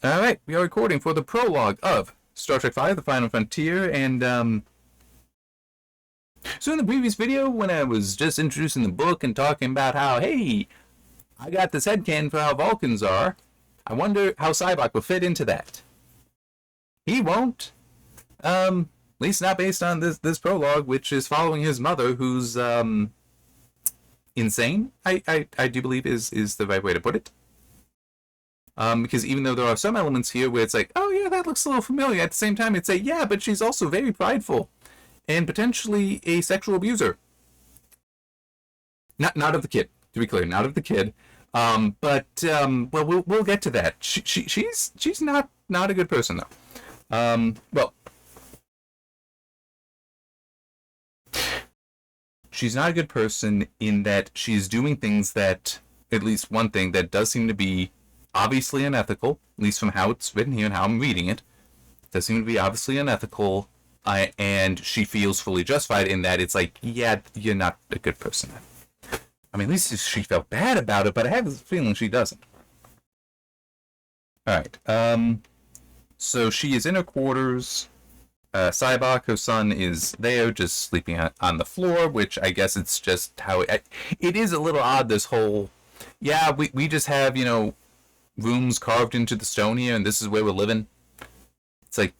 All right, we are recording for the prologue of Star Trek V: The Final Frontier, and so in the previous video, when I was just introducing the book and talking about how, hey, I got this headcanon for how Vulcans are, I wonder how Sybok will fit into that. He won't. At least not based on this prologue, which is following his mother, who's insane. I do believe is the right way to put it. Because even though there are some elements here where it's like, oh yeah, that looks a little familiar, at the same time it's like, yeah, but she's also very prideful and potentially a sexual abuser. Not of the kid, to be clear, not of the kid. But we'll get to that. She's not a good person though. She's not a good person in that she's doing things that, at least one thing that does seem to be obviously unethical, at least from how it's written here and how I'm reading it. It does seem to be obviously unethical, and she feels fully justified in that it's like, yeah, you're not a good person. I mean, at least she felt bad about it, but I have this feeling she doesn't. Alright, so she is in her quarters. Sybok, her son, is there, just sleeping on the floor, which I guess it's just how it is a little odd, this whole, yeah, we just have, rooms carved into the stone here, and this is where we're living. It's like,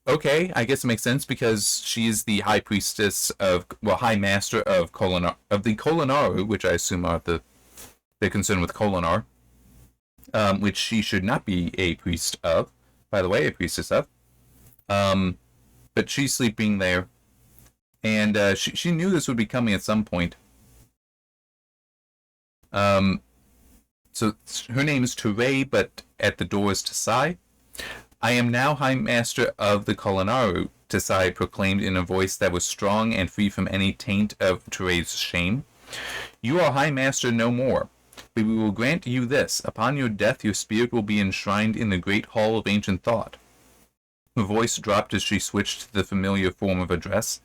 okay, I guess it makes sense because she's the high priestess of, high master of the Kolinaru, which I assume are they're concerned with Kolinar, which she should not be a priest of, by the way, a priestess of. But she's sleeping there, and she knew this would be coming at some point. So her name is Teray, but at the door is Tasai. I am now High Master of the Kolinaru, Tasai proclaimed in a voice that was strong and free from any taint of Teray's shame. You are High Master no more, but we will grant you this. Upon your death, your spirit will be enshrined in the great hall of ancient thought. Her voice dropped as she switched to the familiar form of address.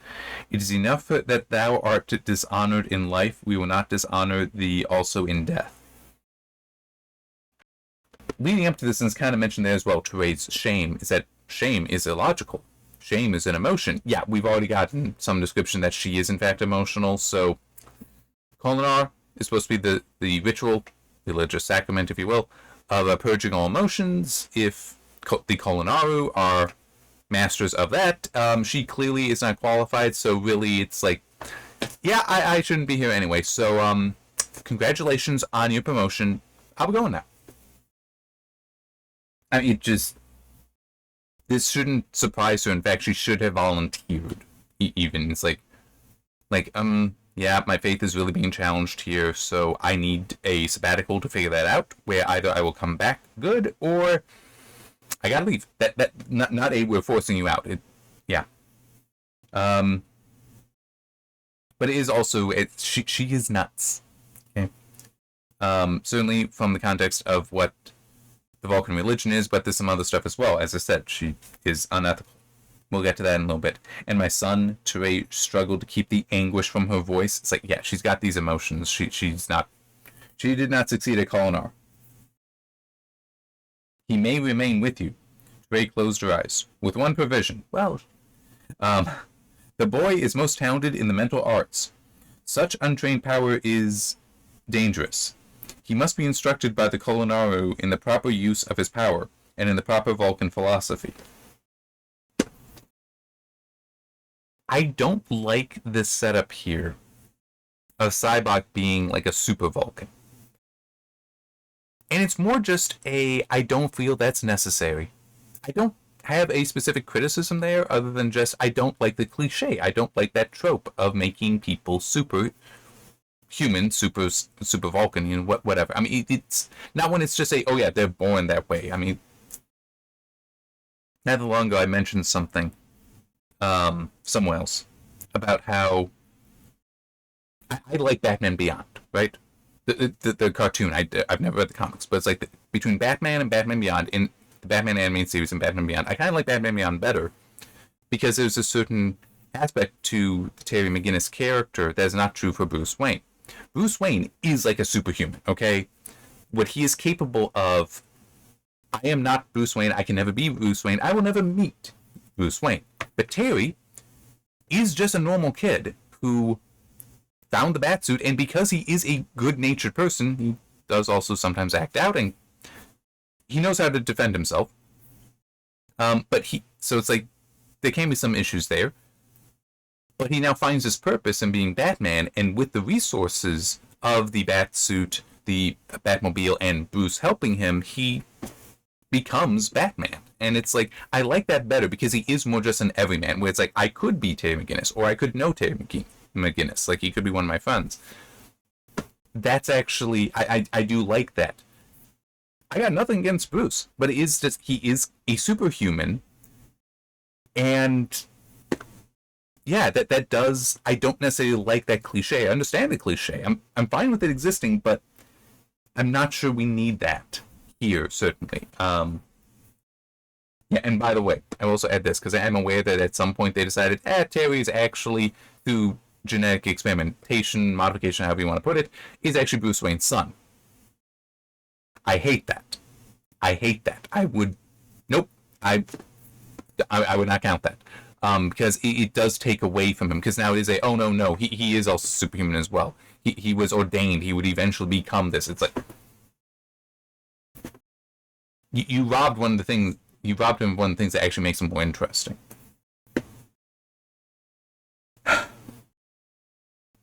It is enough that thou art dishonored in life. We will not dishonor thee also in death. Leading up to this, and it's kind of mentioned there as well, Teray's shame, is that shame is illogical. Shame is an emotion. Yeah, we've already gotten some description that she is in fact emotional, so Kolinar is supposed to be the ritual, the religious sacrament, if you will, of purging all emotions. If the Kolinaru are masters of that, she clearly is not qualified, so really it's like, yeah, I shouldn't be here anyway, so congratulations on your promotion. I'll be going now. I mean, this shouldn't surprise her. In fact, she should have volunteered. Even it's like, yeah, my faith is really being challenged here, so I need a sabbatical to figure that out. Where either I will come back good, or I gotta leave. That not a we're forcing you out. Yeah. But it is also she is nuts. Okay. Certainly from the context of what the Vulcan religion is, but there's some other stuff as well. As I said, she is unethical. We'll get to that in a little bit. And my son, Teray, struggled to keep the anguish from her voice. It's like, yeah, she's got these emotions. She did not succeed at Kolinar. He may remain with you. Teray closed her eyes. With one provision. Well, the boy is most talented in the mental arts. Such untrained power is dangerous. He must be instructed by the Kolinaru in the proper use of his power, and in the proper Vulcan philosophy. I don't like this setup here of Sybok being like a super Vulcan. And it's more just I don't feel that's necessary. I don't have a specific criticism there other than just I don't like the cliche. I don't like that trope of making people super human, super Vulcan, whatever. I mean, it's not when it's just oh yeah, they're born that way. I mean, not long ago I mentioned something somewhere else about how I like Batman Beyond, right? The cartoon. I've never read the comics, but it's like between Batman and Batman Beyond in the Batman animated series and Batman Beyond, I kind of like Batman Beyond better because there's a certain aspect to the Terry McGinnis character that is not true for Bruce Wayne. Bruce Wayne is like a superhuman, okay? What he is capable of I am not Bruce Wayne. I can never be Bruce Wayne. I will never meet Bruce Wayne. But Terry is just a normal kid who found the Batsuit, and because he is a good-natured person, he does also sometimes act out, and he knows how to defend himself. So it's like, there can be some issues there. But he now finds his purpose in being Batman, and with the resources of the Batsuit, the Batmobile, and Bruce helping him, he becomes Batman. And it's like, I like that better because he is more just an everyman, where it's like, I could be Terry McGinnis, or I could know Terry McGinnis. Like, he could be one of my friends. That's actually, I do like that. I got nothing against Bruce, but it is just, he is a superhuman, and yeah, that does, I don't necessarily like that cliche. I understand the cliche. I'm fine with it existing, but I'm not sure we need that here, certainly. Yeah, and by the way, I will also add this, because I am aware that at some point they decided, Terry is actually, through genetic experimentation, modification, however you want to put it, is actually Bruce Wayne's son. I hate that. I would, nope, I would not count that. Because it does take away from him, because now it is no, he is also superhuman as well. He was ordained, he would eventually become this. It's like, you robbed him of one of the things that actually makes him more interesting.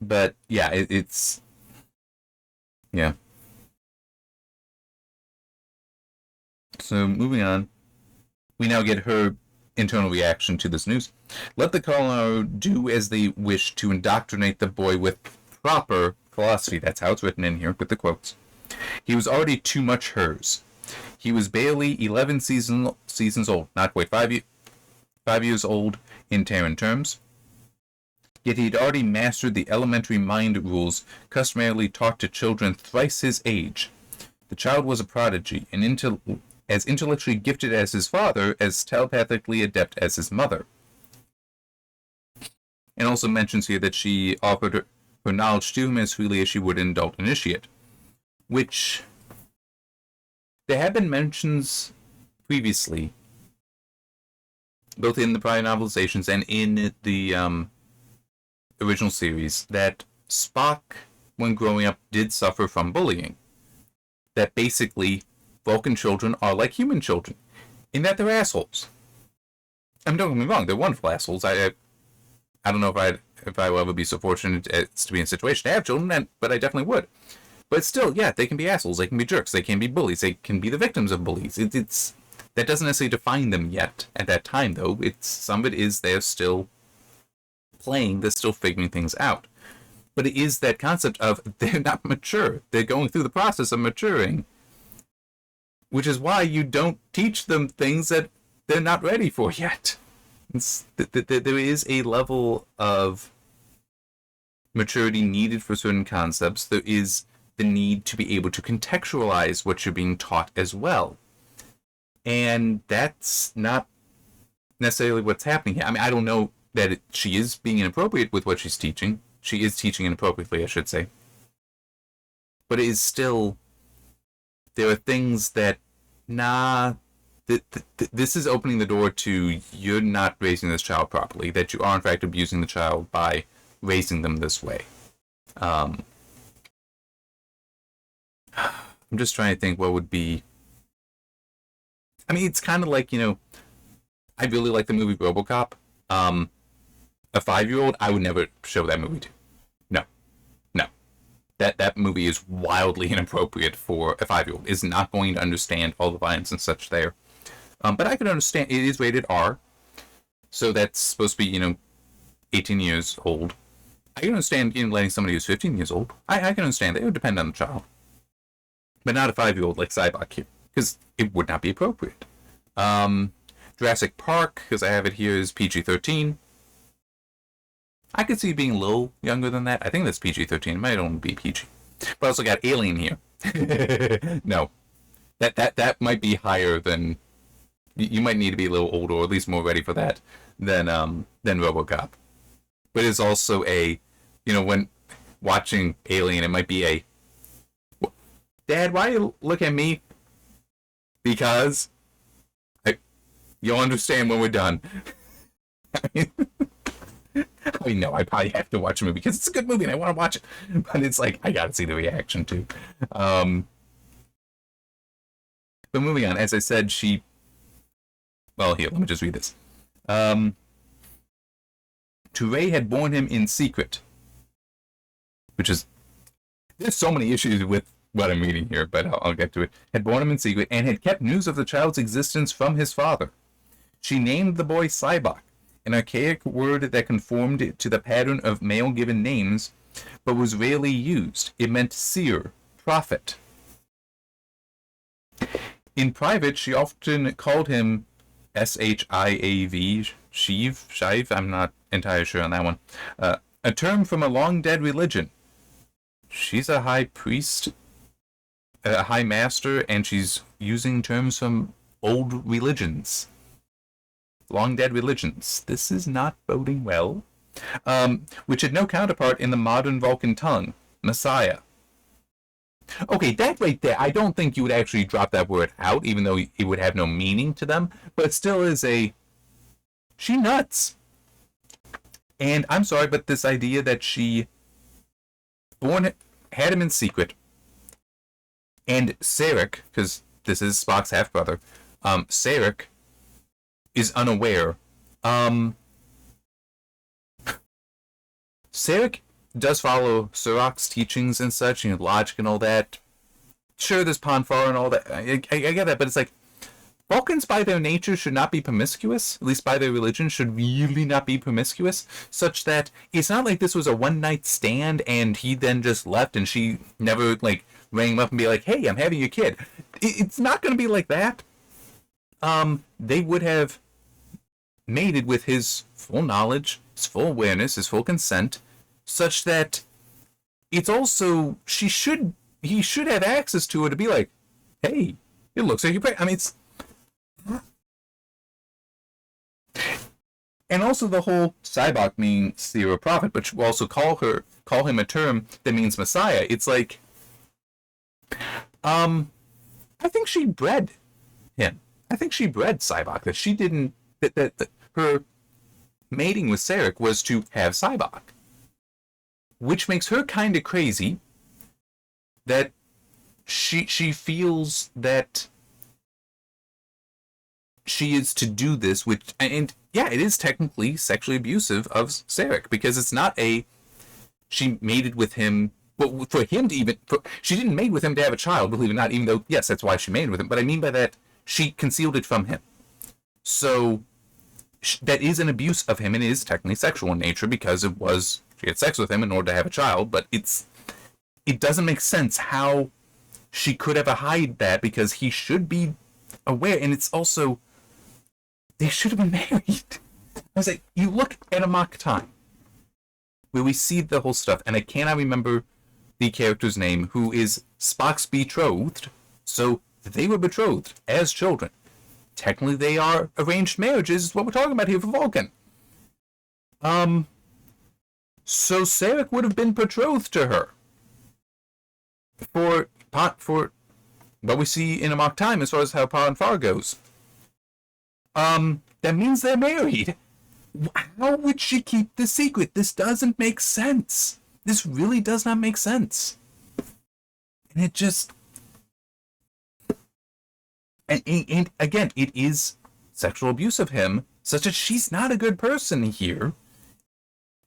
But yeah, it's yeah. So moving on, we now get her internal reaction to this news. Let the Colorado do as they wish to indoctrinate the boy with proper philosophy. That's how it's written in here with the quotes. He was already too much hers. He was barely 11 seasons old, not quite 5 years old in Terran terms. Yet he had already mastered the elementary mind rules customarily taught to children thrice his age. The child was a prodigy, and as intellectually gifted as his father, as telepathically adept as his mother. And also mentions here that she offered her knowledge to him as freely as she would an adult initiate. Which, there have been mentions previously, both in the prior novelizations and in the original series, that Spock, when growing up, did suffer from bullying. That basically, Vulcan children are like human children, in that they're assholes. Don't get me wrong, they're wonderful assholes. I don't know if I will ever be so fortunate as to be in a situation to have children, but I definitely would. But still, yeah, they can be assholes, they can be jerks, they can be bullies, they can be the victims of bullies. It's that doesn't necessarily define them yet at that time, though. Some of it is they're still playing, they're still figuring things out. But it is that concept of they're not mature. They're going through the process of maturing. Which is why you don't teach them things that they're not ready for yet. There is a level of maturity needed for certain concepts. There is the need to be able to contextualize what you're being taught as well. And that's not necessarily what's happening here. I mean, I don't know that she is being inappropriate with what she's teaching. She is teaching inappropriately, I should say. But it is still, there are things that, this is opening the door to, you're not raising this child properly, that you are in fact abusing the child by raising them this way. I'm just trying to think what would be, I mean, it's kind of like, I really like the movie RoboCop. A 5-year-old, I would never show that movie to. No. That movie is wildly inappropriate for a 5-year-old. Is not going to understand all the violence and such there. But I can understand, it is rated R. So that's supposed to be, 18 years old. I can understand, letting somebody who's 15 years old. I can understand that. It would depend on the child. But not a 5-year-old like Cybok here. Because it would not be appropriate. Jurassic Park, because I have it here, is PG-13. I could see it being a little younger than that. I think that's PG-13. It might only be PG. But I also got Alien here. No. That might be higher than... You might need to be a little older, or at least more ready for that, than RoboCop. But it's also a... when watching Alien, it might be a... Dad, why you look at me? because you'll understand when we're done. No, I probably have to watch a movie because it's a good movie and I want to watch it. But it's like, I gotta see the reaction too. But moving on, as I said, well, here, let me just read this. Touré had borne him in secret, which is, there's so many issues with what I'm reading here, but I'll get to it. Had borne him in secret and had kept news of the child's existence from his father. She named the boy Sybok, an archaic word that conformed to the pattern of male given names, but was rarely used. It meant seer, prophet. In private, she often called him Shiav, Shiv, I'm not entirely sure on that one, a term from a long-dead religion. She's a high priest, a high master, and she's using terms from old religions. Long-dead religions. This is not boding well. Which had no counterpart in the modern Vulcan tongue, Messiah. Okay, that right there, I don't think you would actually drop that word out, even though it would have no meaning to them, but it still is she nuts. And I'm sorry, but this idea that she had him in secret, and Sarek, because this is Spock's half-brother, Sarek is unaware. Sarek does follow Surak's teachings and such, logic and all that. Sure, there's Ponfar and all that. I get that, but it's like, Vulcans by their nature should not be promiscuous, at least by their religion, should really not be promiscuous, such that it's not like this was a one-night stand and he then just left and she never, rang him up and be like, hey, I'm having your kid. It's not going to be like that. They would have mated with his full knowledge, his full awareness, his full consent, such that it's also, he should have access to her to be like, hey, it looks like you're pregnant. I mean, it's, and also the whole Sybok meaning seer or prophet, but you also call him a term that means Messiah. It's like, I think she bred him. I think she bred Sybok. That she didn't. That her mating with Sarek was to have Sybok, which makes her kind of crazy. That she feels that she is to do this, which, and yeah, it is technically sexually abusive of Sarek, because it's not she mated with him, but for him to even, she didn't mate with him to have a child, believe it or not, even though, yes, that's why she mated with him, but I mean by that, she concealed it from him. So, that is an abuse of him, and it is technically sexual in nature, because she had sex with him in order to have a child, but it doesn't make sense how she could ever hide that, because he should be aware, and it's also, they should have been married. I was like, you look at Amok Time, where we see the whole stuff, and I cannot remember the character's name, who is Spock's betrothed, so they were betrothed as children. Technically, they are arranged marriages, is what we're talking about here for Vulcan. So Sarek would have been betrothed to her for what we see in Amok Time as far as how Ponfar goes. That means they're married. How would she keep the secret? This doesn't make sense. This really does not make sense. And it just... And again, it is sexual abuse of him, such that she's not a good person here.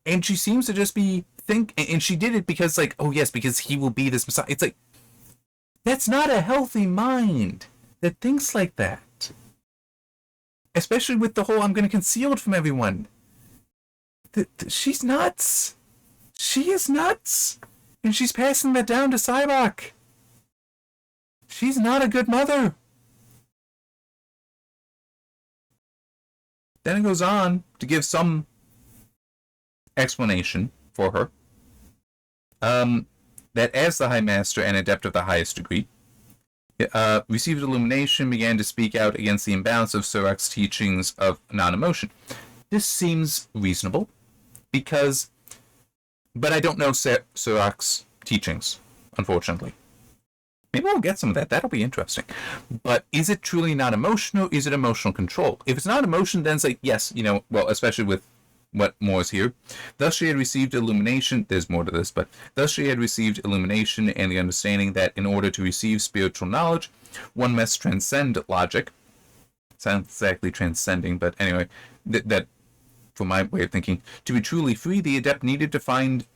And she seems to just be and she did it because, oh yes, because he will be this Messiah. It's like, that's not a healthy mind that thinks like that. Especially with the whole, I'm going to conceal it from everyone. She's nuts. She is nuts. And she's passing that down to Sybok. She's not a good mother. Then it goes on to give some explanation for her. That as the High Master and Adept of the highest degree, received illumination, began to speak out against the imbalance of Surak's teachings of non-emotion. This seems reasonable, but I don't know Surak's teachings, unfortunately. Maybe we'll get some of that. That'll be interesting. But is it truly not emotional? Is it emotional control? If it's not emotion, then it's like, yes, well, especially with what Moore's here. Thus she had received illumination. There's more to this, but thus she had received illumination and the understanding that in order to receive spiritual knowledge, one must transcend logic. Sounds exactly transcending, but anyway, that for my way of thinking, to be truly free, the adept needed to find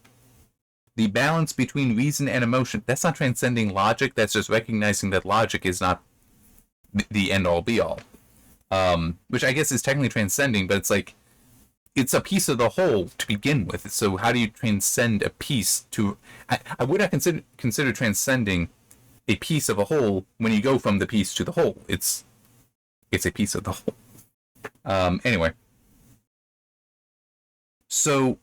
the balance between reason and emotion. That's not transcending logic. That's just recognizing that logic is not the end-all, be-all. Which I guess is technically transcending, but it's like, it's a piece of the whole to begin with. So how do you transcend a piece to... I would not consider transcending a piece of a whole when you go from the piece to the whole. It's a piece of the whole. Anyway. So,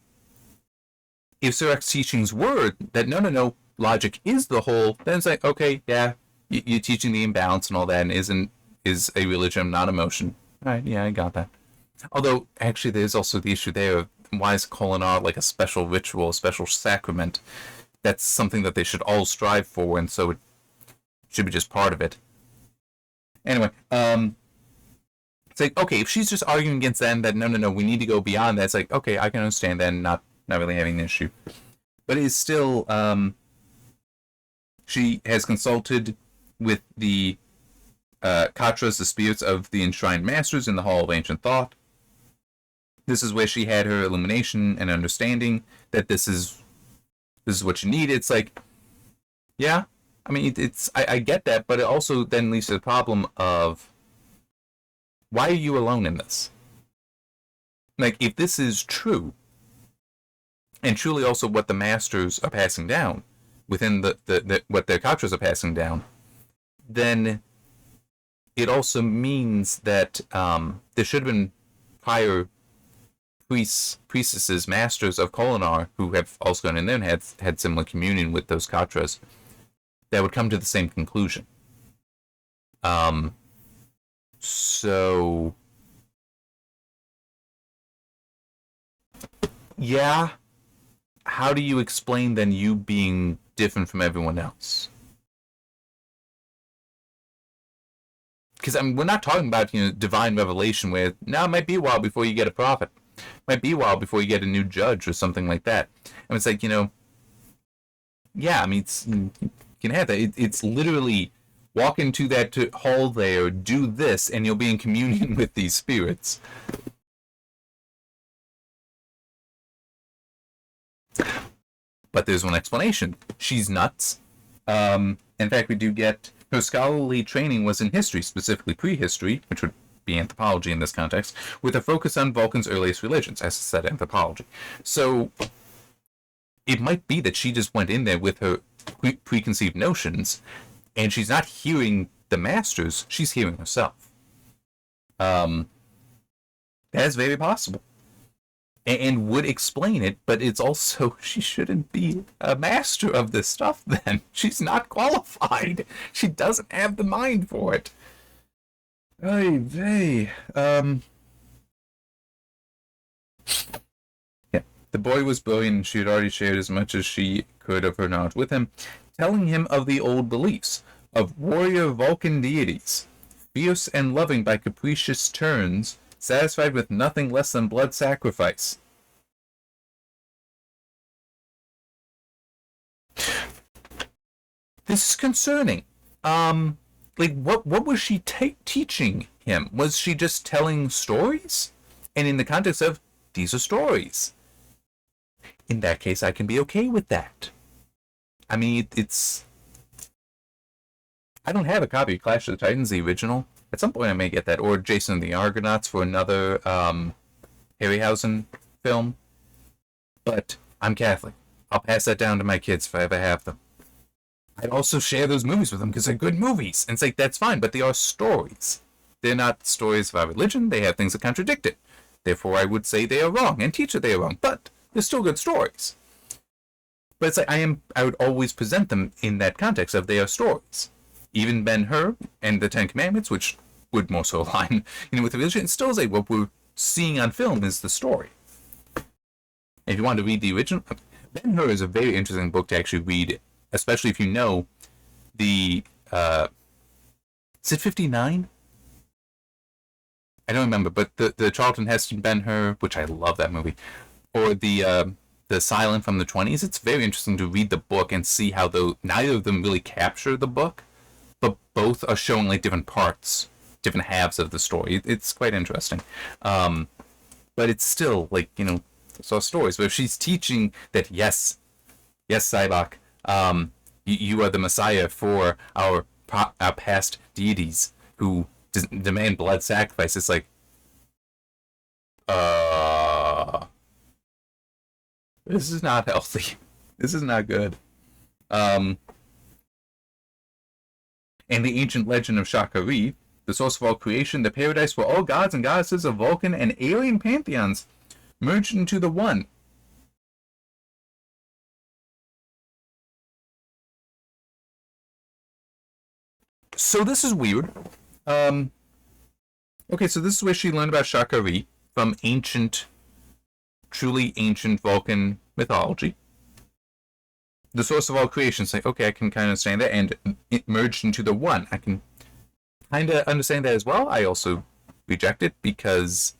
if Surak's teachings were that no, logic is the whole, then it's like, okay, yeah, you're teaching the imbalance and all that, and is a religion, not emotion. Alright, yeah, I got that. Although, actually, there's also the issue there of why is Kolinar like a special ritual, a special sacrament? That's something that they should all strive for, and so it should be just part of it. Anyway, it's like, okay, if she's just arguing against that, that no, we need to go beyond that, it's like, okay, I can understand that and not really having an issue. But it's still, she has consulted with the Katras, the spirits of the enshrined masters in the Hall of Ancient Thought. This is where she had her illumination and understanding that this is what you need. It's like, yeah, I mean, I get that, but it also then leads to the problem of, why are you alone in this? Like, if this is true, and truly also what the masters are passing down, within the what their Katras are passing down, then it also means that there should have been prior priestesses, masters of Kolinar, who have also gone in there and had similar communion with those Katras, that would come to the same conclusion. So, yeah, how do you explain then you being different from everyone else? Because I mean, we're not talking about divine revelation where now it might be a while before you get a prophet, it might be a while before you get a new judge or something like that. And it's like, yeah, I mean, you can have that. It's literally walk into that hall there, do this, and you'll be in communion with these spirits. But there's one explanation. She's nuts. In fact, we do get her scholarly training was in history, specifically prehistory, which would be anthropology in this context, with a focus on Vulcan's earliest religions, as I said, anthropology. So it might be that she just went in there with her preconceived notions, and she's not hearing the masters, she's hearing herself. That's very possible. And would explain it, but it's also, she shouldn't be a master of this stuff then. She's not qualified. She doesn't have the mind for it. Oy vey. Yeah. The boy was brilliant, and she had already shared as much as she could of her knowledge with him, telling him of the old beliefs, of warrior Vulcan deities, fierce and loving by capricious turns, satisfied with nothing less than blood sacrifice. This is concerning. Like, what was she teaching him? Was she just telling stories? And in the context of, these are stories. In that case, I can be okay with that. I mean, it's... I don't have a copy of Clash of the Titans, the original. At some point I may get that, or Jason and the Argonauts for another Harryhausen film. But I'm Catholic. I'll pass that down to my kids if I ever have them. I'd also share those movies with them because they're good movies. And it's like, that's fine, but they are stories. They're not stories of our religion. They have things that contradict it. Therefore, I would say they are wrong and teach that they are wrong. But they're still good stories. But it's like, I would always present them in that context of they are stories. Even Ben-Hur and the Ten Commandments, which would more so align with the religion, still say what we're seeing on film is the story. If you want to read the original, Ben-Hur is a very interesting book to actually read, especially if you know the is it 59? I don't remember, but the Charlton Heston Ben-Hur, which I love that movie, or the Silent from the 20s. It's very interesting to read the book and see how neither of them really capture the book, but both are showing like different parts, different halves of the story. It's quite interesting, but it's still like so stories. But if she's teaching that yes, Cybok, you are the Messiah for our past deities who demand blood sacrifice. It's like, this is not healthy. This is not good. And the ancient legend of Shakari, the source of all creation, the paradise where all gods and goddesses of Vulcan and alien pantheons merged into the one. So this is weird. Okay, so this is where she learned about Shakari from truly ancient Vulcan mythology. The source of all creation. It's like, okay, I can kind of understand that, and it merged into the one. I can kind of understand that as well. I also reject it because,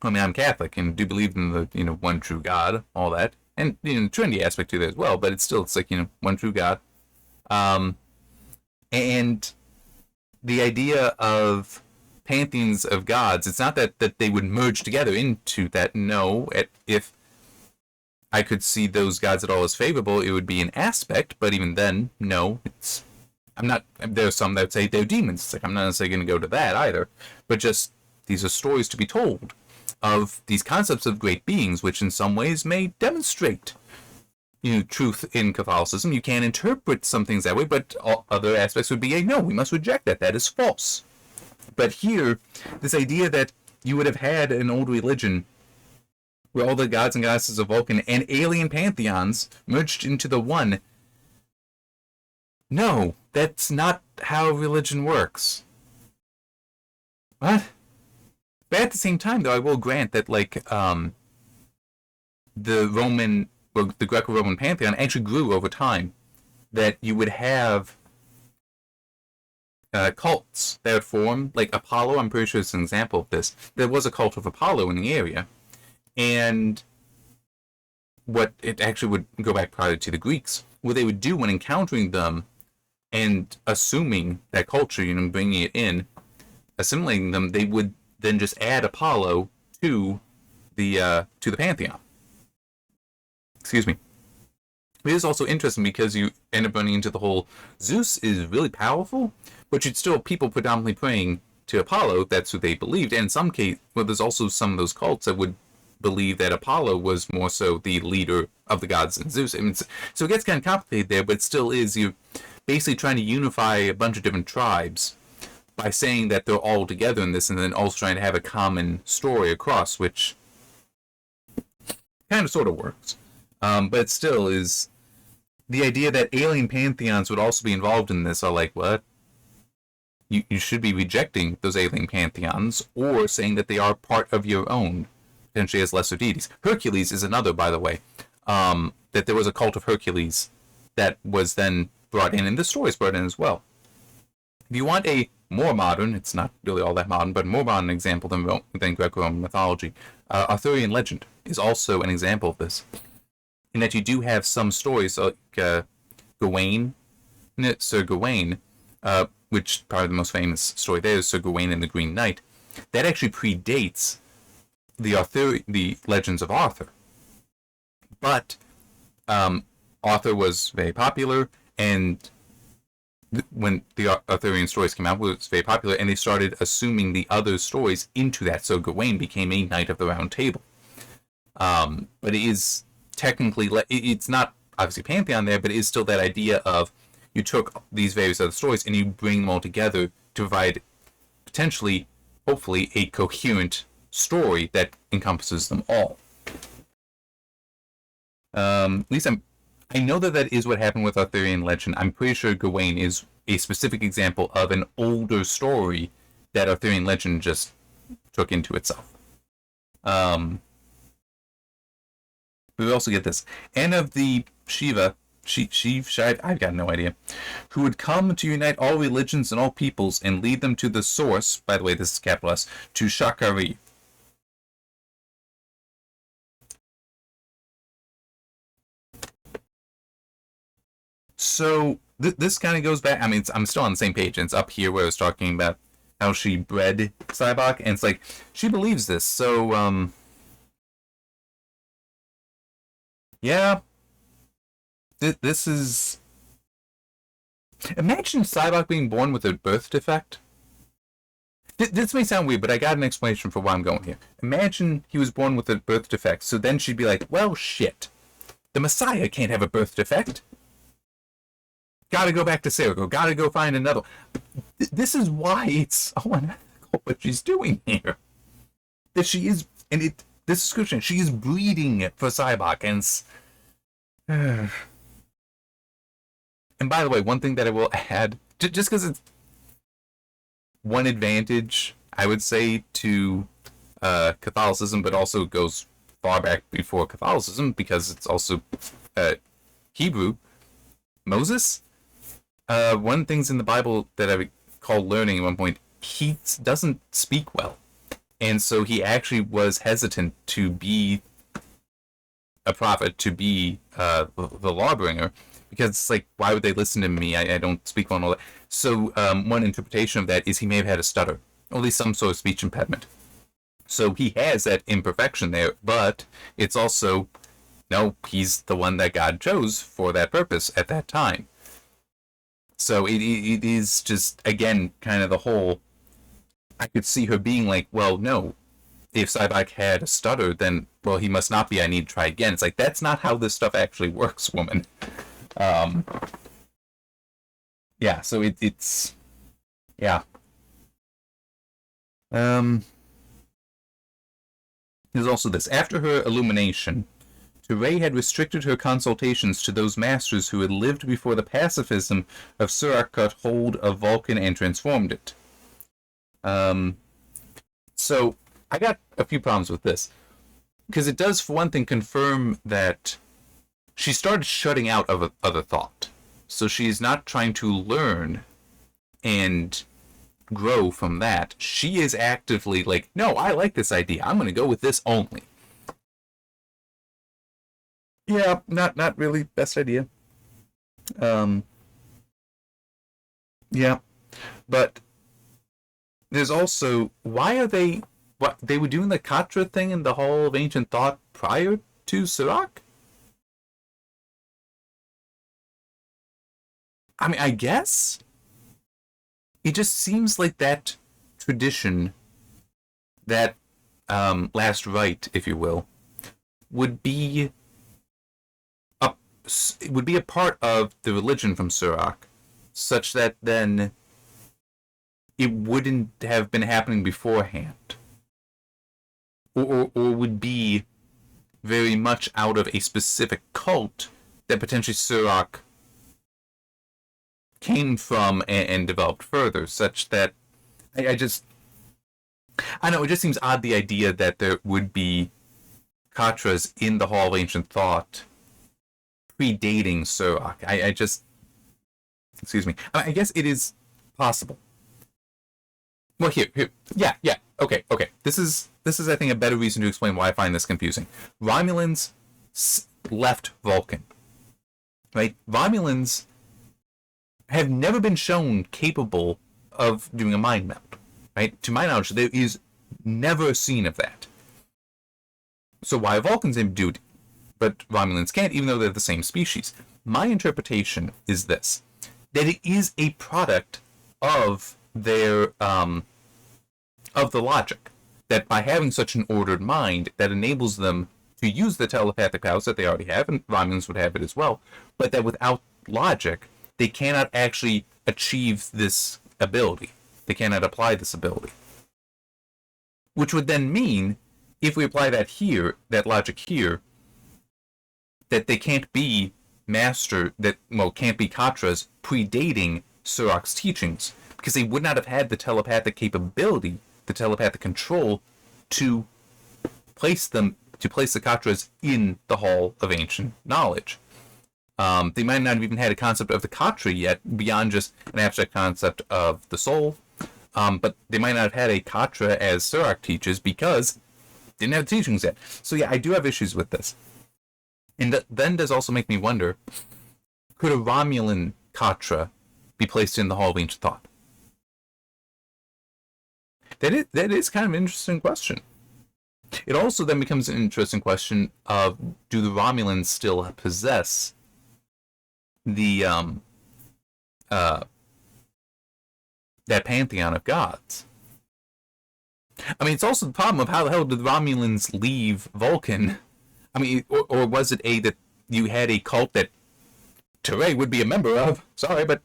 I mean, I'm Catholic and do believe in the one true God, all that, and the Trinity aspect to that as well. But it's like one true God, and the idea of pantheons of gods, it's not that they would merge together into that. No, if I could see those gods at all as favorable, it would be an aspect, but even then, no, there's some that would say they're demons. It's like, I'm not necessarily going to go to that either, but just, these are stories to be told of these concepts of great beings, which in some ways may demonstrate truth in Catholicism. You can interpret some things that way, but other aspects would be, no, we must reject that. That is false. But here, this idea that you would have had an old religion where all the gods and goddesses of Vulcan and alien pantheons merged into the one. No, that's not how religion works. What? But at the same time, though, I will grant that, like, the Greco-Roman pantheon actually grew over time. That you would have cults that would form, like Apollo. I'm pretty sure it's an example of this. There was a cult of Apollo in the area, and what it actually would go back probably to the Greeks. What they would do when encountering them and assuming that culture, bringing it in, assimilating them, they would then just add Apollo to the pantheon. Excuse me. It is also interesting because you end up running into the whole Zeus is really powerful, but you'd still have people predominantly praying to Apollo. That's who they believed. And in some case, there's also some of those cults that would believe that Apollo was more so the leader of the gods than Zeus. I mean, so it gets kind of complicated there, but it still is, you're basically trying to unify a bunch of different tribes by saying that they're all together in this, and then also trying to have a common story across, which kind of sort of works. But it still is the idea that alien pantheons would also be involved in this are like, what? You should be rejecting those alien pantheons or saying that they are part of your own, potentially as lesser deities. Hercules is another, by the way, that there was a cult of Hercules that was then brought in, and the story is brought in as well. If you want a more modern, it's not really all that modern, but more modern example than Greco-Roman mythology, Arthurian legend is also an example of this. In that you do have some stories like Gawain, Sir Gawain, which probably the most famous story there is Sir Gawain and the Green Knight. That actually predates the legends of Arthur. But Arthur was very popular, and when the Arthurian stories came out, it was very popular, and they started assuming the other stories into that. So Gawain became a Knight of the Round Table. But it is technically, it's not obviously pantheon there, but it is still that idea of you took these various other stories and you bring them all together to provide potentially, hopefully, a coherent story that encompasses them all. At least I know that is what happened with Arthurian legend. I'm pretty sure Gawain is a specific example of an older story that Arthurian legend just took into itself. But we also get this. And of the Shiva, I've got no idea. Who would come to unite all religions and all peoples and lead them to the source, by the way, this is capital S, to Shakari. So, this kind of goes back, I mean, I'm still on the same page, and it's up here where I was talking about how she bred Cybok, and it's like, she believes this, so, yeah. This is... Imagine Cybok being born with a birth defect. This may sound weird, but I got an explanation for why I'm going here. Imagine he was born with a birth defect, so then she'd be like, well, shit. The Messiah can't have a birth defect. Gotta go back to Sirico. Gotta go find another. This is why it's so unethical what she's doing here. That she is, and this description, she is breeding for Cybok, and and by the way, one thing that I will add, just because it's one advantage, I would say, to Catholicism, but also goes far back before Catholicism, because it's also Hebrew. Moses? One of the things in the Bible that I called learning at one point, he doesn't speak well. And so he actually was hesitant to be a prophet, to be the lawbringer, because it's like, why would they listen to me? I don't speak well and all that. So one interpretation of that is he may have had a stutter, or at least some sort of speech impediment. So he has that imperfection there, but it's also, no, he's the one that God chose for that purpose at that time. So it is just, again, kind of the whole, I could see her being like, well, no, if Cybok had a stutter, then, well, he must not be, I need to try again. It's like, that's not how this stuff actually works, woman. Yeah, so it's, yeah. There's also this. After her illumination, Ray had restricted her consultations to those masters who had lived before the pacifism of Surak caught hold of Vulcan and transformed it. So, I got a few problems with this. Because it does, for one thing, confirm that she started shutting out of other thought. So she's not trying to learn and grow from that. She is actively like, no, I like this idea. I'm going to go with this only. Yeah, not really best idea. Yeah, but there's also, why are they, what, they were doing the Katra thing in the Hall of Ancient Thought prior to Surak? I mean, I guess it just seems like that tradition, that last rite, if you will, would be a part of the religion from Surak, such that then it wouldn't have been happening beforehand, or would be very much out of a specific cult that potentially Surak came from and developed further, such that I know, it just seems odd, the idea that there would be Katras in the Hall of Ancient Thought predating Surak. I just, excuse me, I guess it is possible. Well, here, yeah, okay. This is I think a better reason to explain why I find this confusing. Romulans left Vulcan, right? Romulans have never been shown capable of doing a mind meld, right? To my knowledge, there is never a scene of that. So why Vulcans can do it, but Romulans can't, even though they're the same species? My interpretation is this, that it is a product of their, of the logic, that by having such an ordered mind, that enables them to use the telepathic powers that they already have, and Romulans would have it as well, but that without logic, they cannot actually achieve this ability. They cannot apply this ability. Which would then mean, if we apply that here, that logic here, that they can't be can't be Katras predating Surak's teachings, because they would not have had the telepathic capability, the telepathic control, to place the Katras in the Hall of Ancient Knowledge. They might not have even had a concept of the Katra yet, beyond just an abstract concept of the soul. But they might not have had a Katra as Sirach teaches because they didn't have the teachings yet. So yeah, I do have issues with this. And that then does also make me wonder, could a Romulan Katra be placed in the Hall of Ancient Thought? That is kind of an interesting question. It also then becomes an interesting question of, do the Romulans still possess the that pantheon of gods? I mean, it's also the problem of how the hell did the Romulans leave Vulcan? I mean, or was it that you had a cult that Teray would be a member of? Sorry, but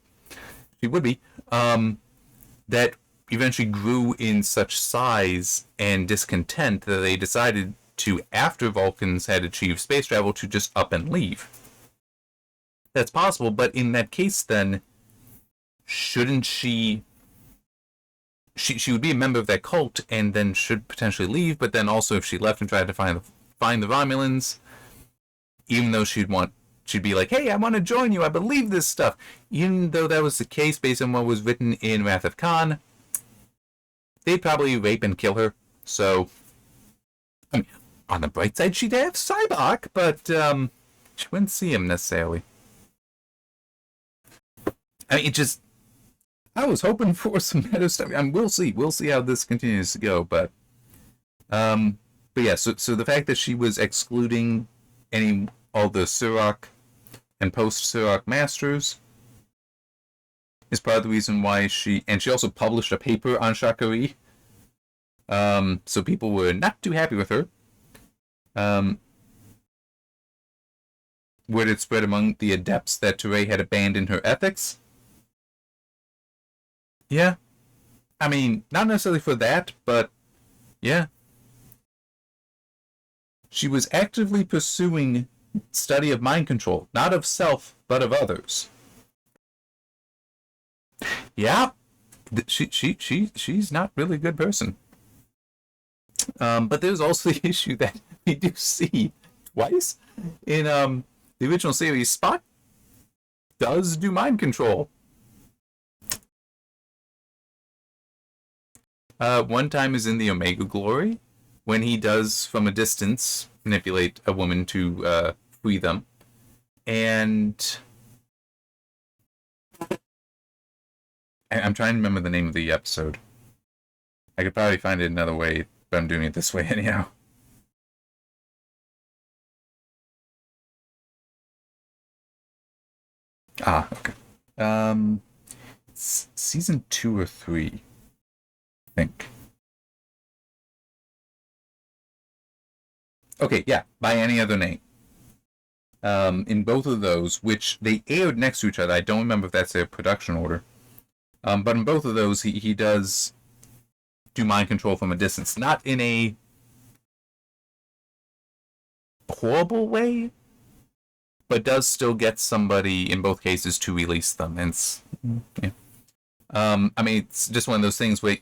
she would be. That eventually grew in such size and discontent that they decided to, after Vulcans had achieved space travel, to just up and leave. That's possible, but in that case, then shouldn't she would be a member of that cult and then should potentially leave, but then also if she left and tried to find the Romulans, even though she'd be like, hey, I want to join you, I believe this stuff. Even though that was the case based on what was written in Wrath of Khan, they'd probably rape and kill her. So, I mean, on the bright side, she'd have Cybok, but she wouldn't see him necessarily. I mean, I was hoping for some better stuff. I mean, we'll see how this continues to go, but yeah. So the fact that she was excluding all the Sirach and post-Sirach masters is part of the reason why she also published a paper on Shakari. So people were not too happy with her. Word had spread among the adepts that Teray had abandoned her ethics. Yeah. I mean, not necessarily for that, but yeah. She was actively pursuing study of mind control, not of self, but of others. Yeah. She's not really a good person. But there's also the issue that we do see twice in the original series. Spock does do mind control. One time is in the Omega Glory, when he does, from a distance, manipulate a woman to free them. And I'm trying to remember the name of the episode. I could probably find it another way, but I'm doing it this way anyhow. Okay. Season 2 or 3. Think. Okay, yeah, by any other name. In both of those, which they aired next to each other, I don't remember if that's their production order. But in both of those, he does do mind control from a distance. Not in a horrible way, but does still get somebody, in both cases, to release them. And yeah. I mean, it's just one of those things where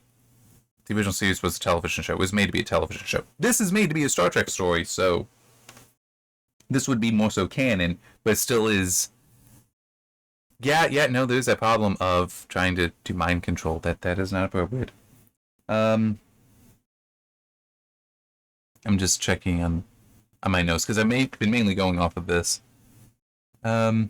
the original series was a television show. It was made to be a television show. This is made to be a Star Trek story, so this would be more so canon, but it still is. Yeah, no, there's that problem of trying to do mind control. That is not appropriate. I'm just checking on my notes, because I've been mainly going off of this. Okay.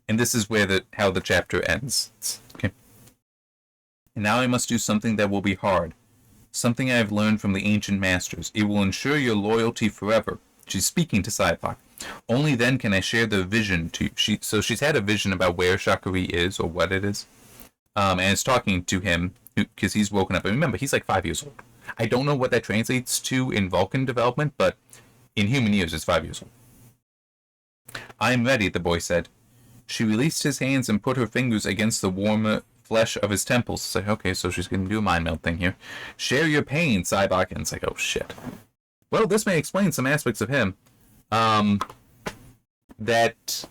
And this is where how the chapter ends. Okay. And now I must do something that will be hard. Something I have learned from the ancient masters. It will ensure your loyalty forever. She's speaking to Saipak. Only then can I share the vision to you. So she's had a vision about where Shakari is, or what it is. And it's talking to him, because he's woken up. And remember, he's like 5 years old. I don't know what that translates to in Vulcan development, but in human years, it's 5 years old. I am ready, the boy said. She released his hands and put her fingers against the warm flesh of his temples. It's like, okay, so she's going to do a mind meld thing here. Share your pain, Sybok. And it's like, oh, shit. Well, this may explain some aspects of him. That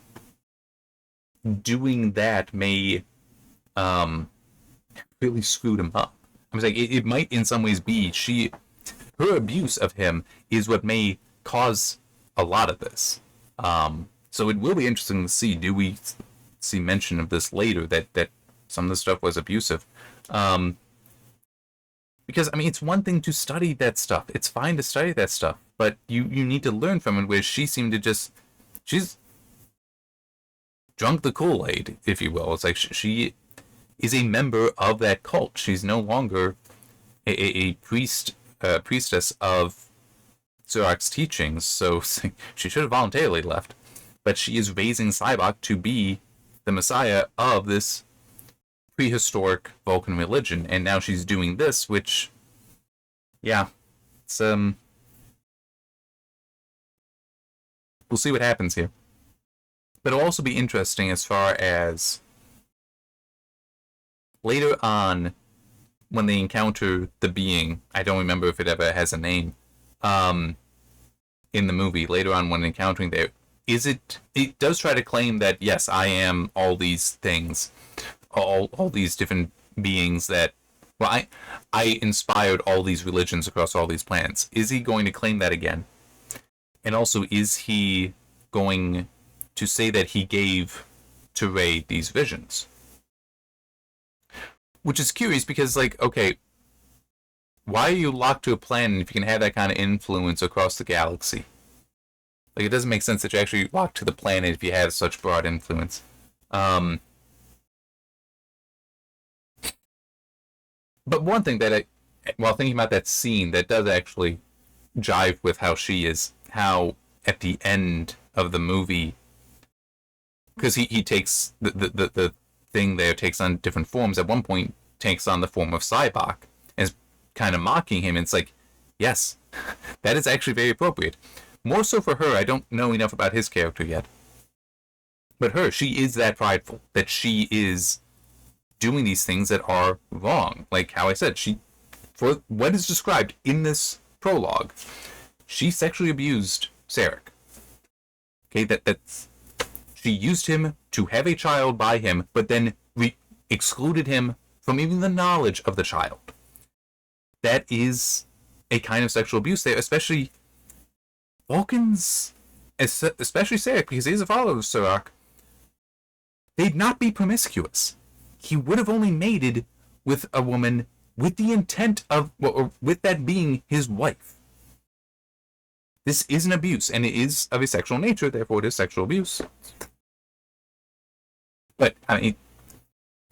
doing that may really screwed him up. I was like, it might in some ways be her abuse of him is what may cause a lot of this. So it will be interesting to see. Do we see mention of this later, that some of the stuff was abusive? Because, I mean, it's one thing to study that stuff. It's fine to study that stuff. But you need to learn from it, where she seemed to just... She's drunk the Kool-Aid, if you will. It's like she is a member of that cult. She's no longer a priestess of Sirach's teachings, so she should have voluntarily left. But she is raising Sybok to be the messiah of this prehistoric Vulcan religion, and now she's doing this, which, yeah, it's we'll see what happens here. But it'll also be interesting as far as later on when they encounter the being. I don't remember if it ever has a name. In the movie, later on when encountering there, it does try to claim that, yes, I am all these things, all these different beings that, well, I inspired all these religions across all these planets. Is he going to claim that again? And also, is he going to say that he gave to Rey these visions? Which is curious, because, like, okay, why are you locked to a planet if you can have that kind of influence across the galaxy? Like, it doesn't make sense that you're actually locked to the planet if you have such broad influence. But one thing that while thinking about that scene, that does actually jive with how she is, how at the end of the movie, because he takes the thing there takes on different forms. At one point, takes on the form of Sybok and is kind of mocking him. And it's like, yes, that is actually very appropriate. More so for her. I don't know enough about his character yet. But her, she is that prideful, that she is doing these things that are wrong. Like how I said, for what is described in this prologue, she sexually abused Sarek. Okay, that's she used him to have a child by him, but then excluded him from even the knowledge of the child. That is a kind of sexual abuse there, especially Vulcans, especially Sarek, because he's a follower of Sirach. They'd not be promiscuous. He would have only mated with a woman with the intent of, or with that being his wife. This is an abuse, and it is of a sexual nature, therefore it is sexual abuse. But, I mean,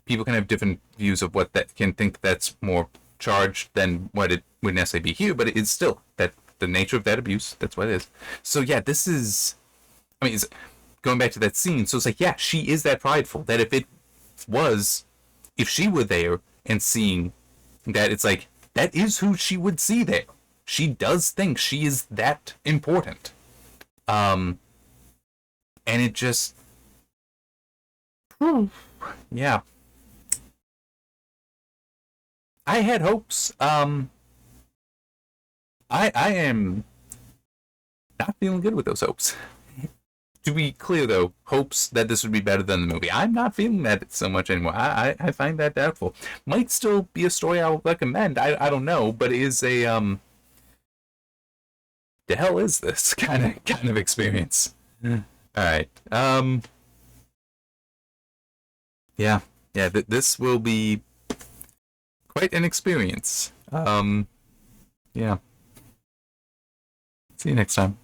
people can have different views of what that can think that's more charged than what it would necessarily be here, but it is still that the nature of that abuse, that's what it is. So yeah, this is, I mean, it's going back to that scene, so it's like, yeah, she is that prideful, that if she were there and seeing that, it's like, that is who she would see there. She does think she is that important. And it just, yeah. I had hopes. I am not feeling good with those hopes. To be clear, though, hopes that this would be better than the movie. I'm not feeling that so much anymore. I find that doubtful. Might still be a story I'll recommend. I don't know, but it is a the hell is this kind of experience? All right. Yeah. This will be quite an experience. Yeah. See you next time.